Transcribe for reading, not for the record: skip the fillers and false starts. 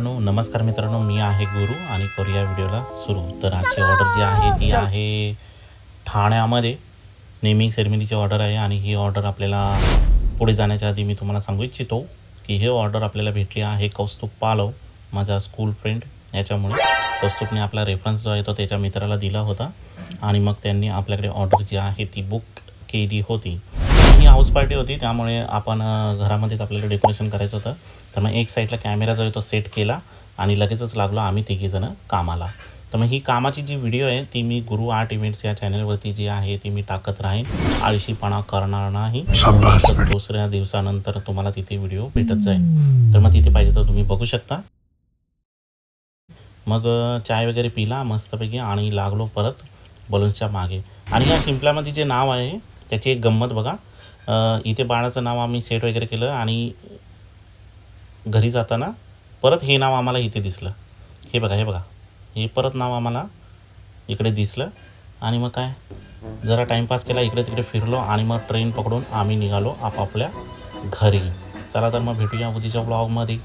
नमस्कार मित्रांनो, मी आहे गुरु आणि करूया व्हिडिओला सुरू. तर आजची ऑर्डर जी आहे ती आहे ठाण्यामध्ये नेमिंग सेरेमनीची ऑर्डर आहे. आणि ही ऑर्डर आपल्याला पुढे जाण्याच्या आधी मी तुम्हाला सांगू इच्छितो की ही ऑर्डर आपल्याला भेटली आहे कौस्तुभ पालव, माझा स्कूल फ्रेंड. याच्यामुळे कौस्तुभने आपला रेफरन्स जो आहे तो त्याच्या मित्राला दिला होता आणि मग त्यांनी आपल्याकडे ऑर्डर जी आहे ती बुक केली होती. ही हाऊस पार्टी होती, त्यामुळे आपण घरामध्येच आपल्याला डेकोरेशन करायचं होतं. तर मग एक साईडला कॅमेरा जो आहे तो सेट केला आणि लगेचच लागलो आम्ही तिघीजणं कामाला. तर मग ही कामाची जी व्हिडिओ आहे ती मी गुरु आर्ट इव्हेंट्स या चॅनलवरती जी आहे ती मी टाकत राहीन. आळशीपणा करणार नाही. दुसऱ्या दिवसानंतर तुम्हाला तिथे व्हिडिओ भेटत जाईल. तर मग तिथे पाहिजे तर तुम्ही बघू शकता. मग चाय वगैरे पिला मस्तपैकी आणि लागलो परत बलून्सच्या मागे. आणि या शिंपल्यामध्ये जे नाव आहे त्याची एक गंमत बघा. इथे बाळाचं नाव आम्ही सेट वगैरे केलं आणि घरी जाताना परत हे नाव आम्हाला इथे दिसलं. हे बघा हे परत नाव आम्हाला इकडे दिसलं. आणि मग काय जरा टाईमपास केला, इकडे तिकडे फिरलो आणि मग ट्रेन पकडून आम्ही निघालो आपापल्या घरी. चला तर मग भेटूया उद्याच्या ब्लॉगमध्ये.